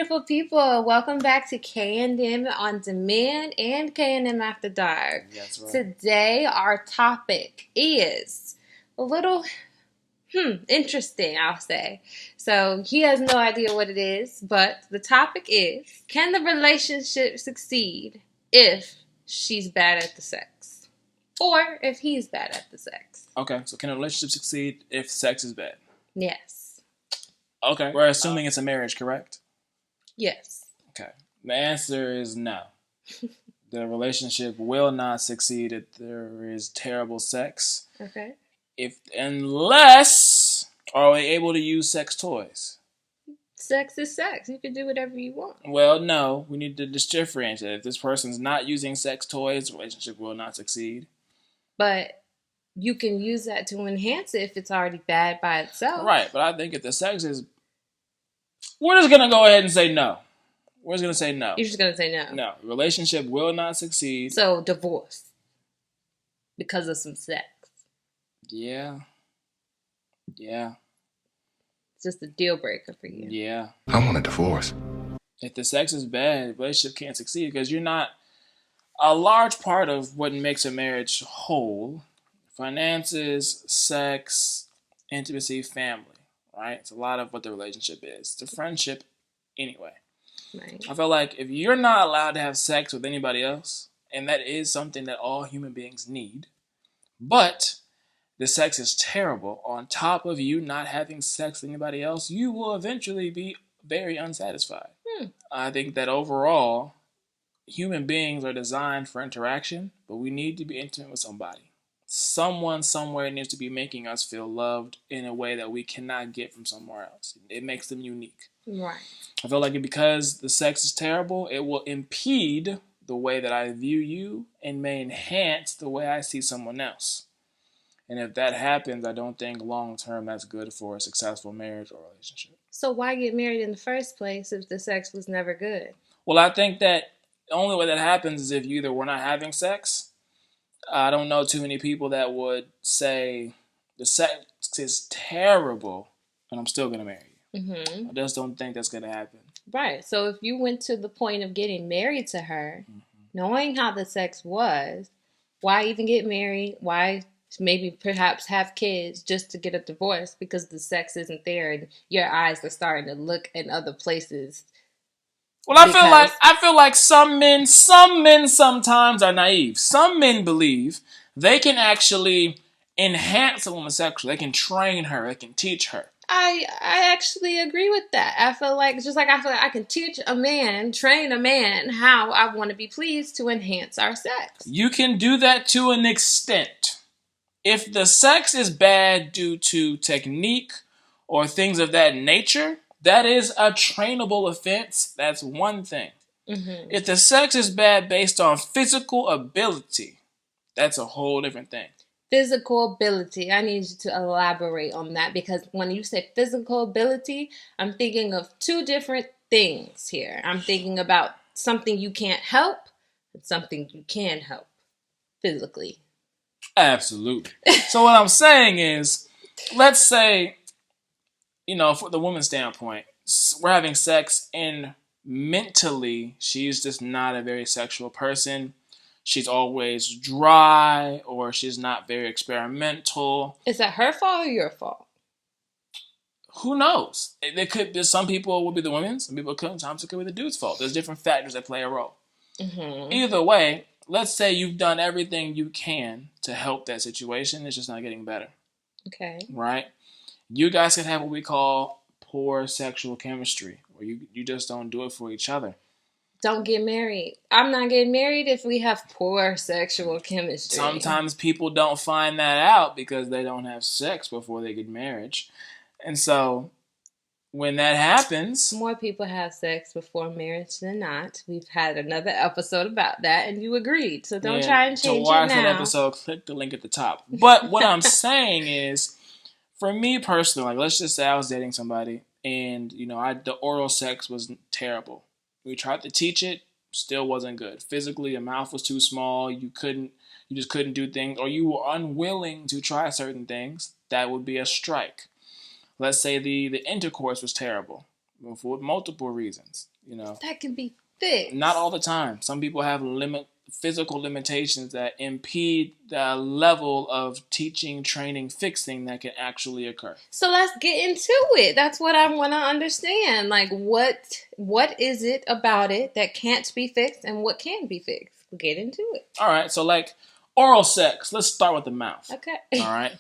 beautiful people. Welcome back to K&M On Demand and K&M After Dark. That's right. Today, our topic is a little interesting, I'll say. So, he has no idea what it is, but the topic is, can the relationship succeed if she's bad at the sex? Or if he's bad at the sex? Okay, so can a relationship succeed if sex is bad? Yes. Okay, we're assuming it's a marriage, correct? Yes. Okay, the answer is no. The relationship will not succeed if there is terrible sex. Okay. Unless are they able to use sex toys? Sex is sex. You can do whatever you want. Well, no. We need to just differentiate. If this person's not using sex toys, the relationship will not succeed. But you can use that to enhance it if it's already bad by itself. Right, but I think if the sex is... We're just going to go ahead and say no. We're just going to say no. You're just going to say no. No. The relationship will not succeed. So, divorce. Because of some sex. Yeah. It's just a deal breaker for you. Yeah. I want a divorce. If the sex is bad, the relationship can't succeed because you're not... A large part of what makes a marriage whole, finances, sex, intimacy, family, right? It's a lot of what the relationship is. It's a friendship anyway. Right. I feel like if you're not allowed to have sex with anybody else, and that is something that all human beings need, but the sex is terrible, on top of you not having sex with anybody else, you will eventually be very unsatisfied. I think that overall, human beings are designed for interaction, but we need to be intimate with somebody. Someone somewhere needs to be making us feel loved in a way that we cannot get from somewhere else. It makes them unique. Right. I feel like because the sex is terrible, it will impede the way that I view you and may enhance the way I see someone else. And if that happens, I don't think long term that's good for a successful marriage or relationship. So, why get married in the first place if the sex was never good? Well, I think that the only way that happens is if you either were not having sex. I don't know too many people that would say the sex is terrible and I'm still going to marry you. Mm-hmm. I just don't think that's going to happen. Right. So if you went to the point of getting married to her, knowing how the sex was, why even get married? Why maybe perhaps have kids just to get a divorce because the sex isn't there and your eyes are starting to look in other places? Well, I feel like some men sometimes are naive. Some men believe they can actually enhance a woman sexually. They can train her. They can teach her. I actually agree with that. I feel like I can teach a man, train a man how I want to be pleased to enhance our sex. You can do that to an extent. If the sex is bad due to technique or things of that nature, that is a trainable offense. That's one thing. Mm-hmm. If the sex is bad based on physical ability, that's a whole different thing. Physical ability. I need you to elaborate on that because when you say physical ability, I'm thinking of two different things here. I'm thinking about something you can't help and something you can help physically. Absolutely. So what I'm saying is, let's say, for the woman's standpoint, we're having sex and mentally she's just not a very sexual person. She's always dry or she's not very experimental. Is that her fault or your fault? Who knows? It could be, some people will be the women's, some people could, sometimes it could be the dude's fault. There's different factors that play a role. Mm-hmm. Either way, let's say you've done everything you can to help that situation. It's just not getting better. Okay. Right? You guys can have what we call poor sexual chemistry, where you just don't do it for each other. Don't get married. I'm not getting married if we have poor sexual chemistry. Sometimes people don't find that out because they don't have sex before they get married. And so when that happens... More people have sex before marriage than not. We've had another episode about that, and you agreed. So don't try and change it now. To watch that episode, click the link at the top. But what I'm saying is, for me personally, like let's just say I was dating somebody, and the oral sex was terrible. We tried to teach it, still wasn't good. Physically, your mouth was too small. You just couldn't do things, or you were unwilling to try certain things. That would be a strike. Let's say the intercourse was terrible for multiple reasons. you know. That can be fixed. Not all the time. Some people have physical limitations that impede the level of teaching, training, fixing that can actually occur. So let's get into it. That's what I want to understand. Like, what is it about it that can't be fixed, and what can be fixed? Get into it. All right. So, like oral sex. Let's start with the mouth. Okay. All right.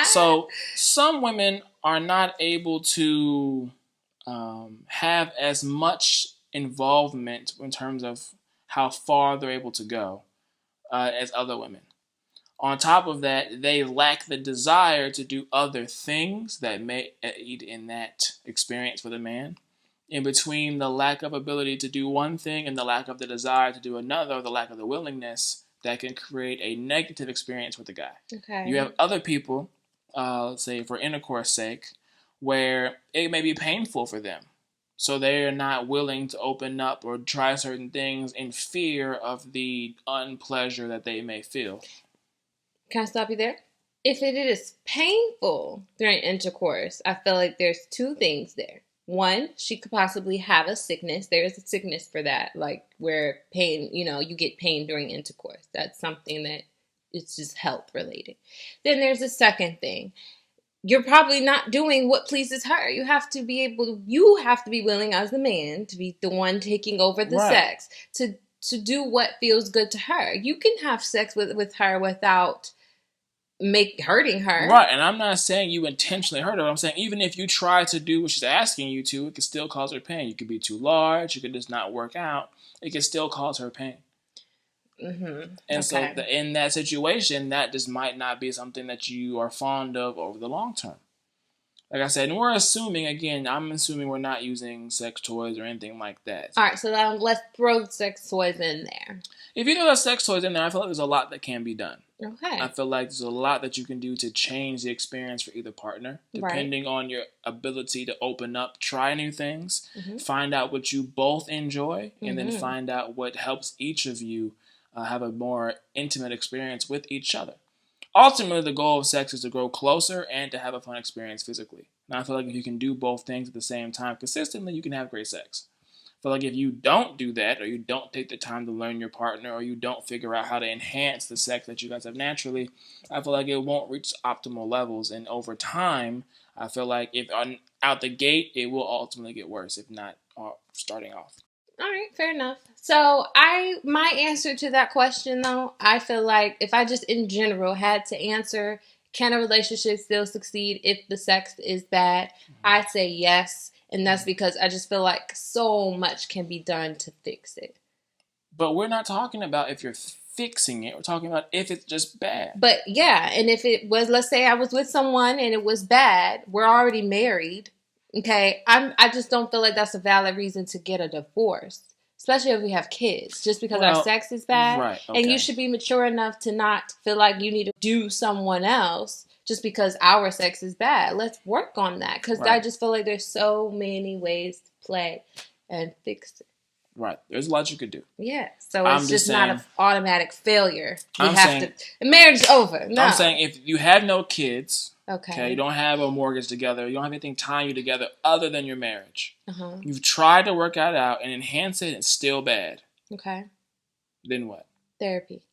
So, some women are not able to have as much involvement in terms of how far they're able to go as other women. On top of that, they lack the desire to do other things that may aid in that experience for the man. In between the lack of ability to do one thing and the lack of the desire to do another, or the lack of the willingness, that can create a negative experience with the guy. Okay. You have other people, let's say for intercourse sake, where it may be painful for them. So they're not willing to open up or try certain things in fear of the unpleasure that they may feel. Can I stop you there? If it is painful during intercourse, I feel like there's two things there. One, she could possibly have a sickness. There's a sickness for that, like where pain, you get pain during intercourse. That's something that it's just health related. Then there's a second thing. You're probably not doing what pleases her. You have to be willing as the man to be the one taking over the sex, to do what feels good to her. You can have sex with her without hurting her. Right, and I'm not saying you intentionally hurt her. I'm saying even if you try to do what she's asking you to, it could still cause her pain. You could be too large. You could just not work out. It could still cause her pain. Mm-hmm. And so in that situation, that just might not be something that you are fond of over the long term. Like I said, and I'm assuming we're not using sex toys or anything like that. All right, so then let's throw sex toys in there. If you throw the sex toys in there, I feel like there's a lot that can be done. Okay. I feel like there's a lot that you can do to change the experience for either partner, depending on your ability to open up, try new things, find out what you both enjoy, and then find out what helps each of you have a more intimate experience with each other. Ultimately, the goal of sex is to grow closer and to have a fun experience physically. And I feel like if you can do both things at the same time consistently, you can have great sex. I feel like if you don't do that, or you don't take the time to learn your partner, or you don't figure out how to enhance the sex that you guys have naturally, I feel like it won't reach optimal levels. And over time, I feel like if out the gate, it will ultimately get worse, if not starting off. All right, fair enough. So my answer to that question, though, I feel like if I just in general had to answer, can a relationship still succeed if the sex is bad? I'd say yes. And that's because I just feel like so much can be done to fix it. But we're not talking about if you're fixing it. We're talking about if it's just bad. But yeah, and if it was, let's say I was with someone and it was bad, we're already married. Okay, I just don't feel like that's a valid reason to get a divorce, especially if we have kids. Just because our sex is bad, right? Okay. And you should be mature enough to not feel like you need to do someone else just because our sex is bad. Let's work on that, because I just feel like there's so many ways to play and fix it. Right, there's a lot you could do. Yeah, so it's just not an automatic failure. The marriage is over. No. I'm saying if you have no kids. Okay. You don't have a mortgage together. You don't have anything tying you together other than your marriage. You've tried to work that out and enhance it, and it's still bad. Okay. Then what? Therapy.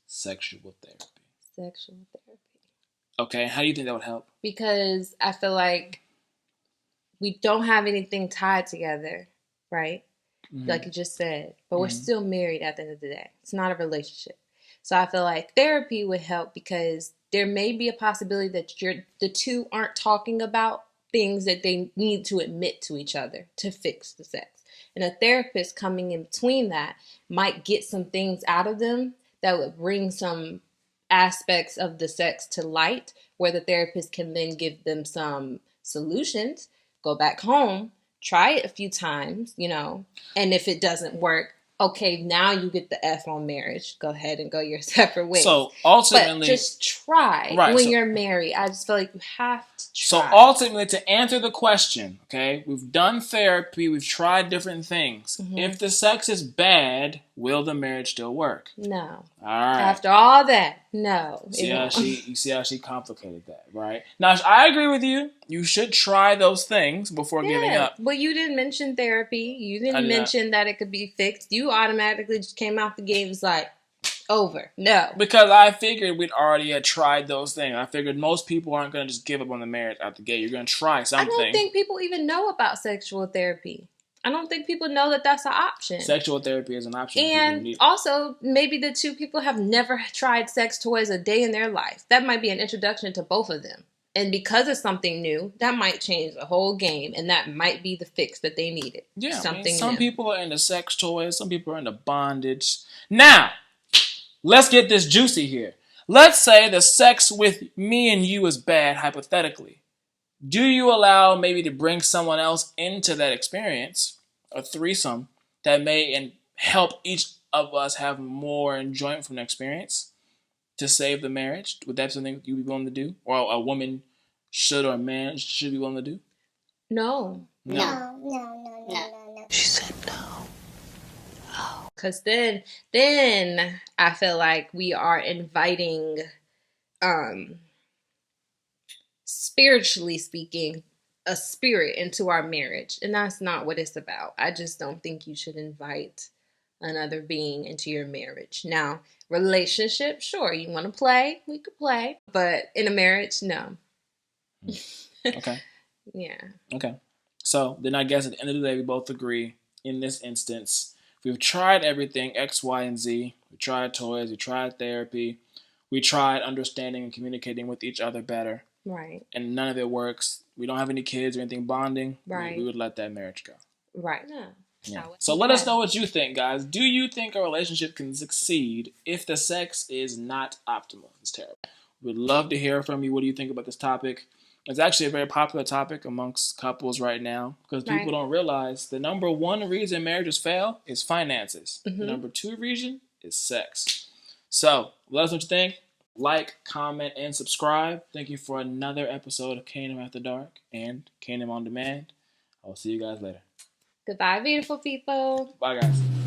Sexual therapy. Okay, how do you think that would help? Because I feel like we don't have anything tied together, right? Like you just said. But we're still married at the end of the day. It's not a relationship. So I feel like therapy would help, because there may be a possibility that the two aren't talking about things that they need to admit to each other to fix the sex. And a therapist coming in between that might get some things out of them that would bring some aspects of the sex to light, where the therapist can then give them some solutions, go back home, try it a few times, and if it doesn't work, okay, now you get the F on marriage. Go ahead and go your separate ways. So ultimately, but just try when you're married. I just feel like you have to try. So ultimately, to answer the question, okay, we've done therapy, we've tried different things. If the sex is bad, will the marriage still work? No. All right. After all that, no. You see how she complicated that, right? Now, I agree with you. you should try those things before giving up. But you didn't mention therapy. You didn't mention that it could be fixed. You automatically just came out the gate and was like, over. No. Because I figured we'd already had tried those things. I figured most people aren't going to just give up on the marriage out the gate. You're going to try something. I don't think people even know about sexual therapy. I don't think people know that that's an option. Sexual therapy is an option. And also, maybe the two people have never tried sex toys a day in their life. That might be an introduction to both of them. And because it's something new, that might change the whole game. And that might be the fix that they needed. Yeah, something some new. people are into sex toys. Some people are into bondage. Now, let's get this juicy here. Let's say the sex with me and you is bad, hypothetically. Do you allow maybe to bring someone else into that experience, a threesome, that may help each of us have more enjoyment from the experience to save the marriage? Would that be something you'd be willing to do? Or a woman should or a man should be willing to do? No. No. She said no. Because then I feel like we are inviting, spiritually speaking, a spirit into our marriage. And that's not what it's about. I just don't think you should invite another being into your marriage. Now, relationship, sure, you want to play, we could play. But in a marriage, no. Okay. Yeah. Okay. So then I guess at the end of the day, we both agree in this instance, we've tried everything, X, Y, and Z. We tried toys, we tried therapy, we tried understanding and communicating with each other better. Right. And none of it works. We don't have any kids or anything bonding. Right. We would let that marriage go. Right. No. Yeah. So let us know what you think, guys. Do you think a relationship can succeed if the sex is not optimal? It's terrible. We'd love to hear from you. What do you think about this topic? It's actually a very popular topic amongst couples right now because people don't realize the number one reason marriages fail is finances. Mm-hmm. The number two reason is sex. So let us know what you think. Like, comment, and subscribe. Thank you for another episode of K&M After Dark and K&M On Demand. I'll see you guys later. Goodbye, beautiful people. Bye, guys.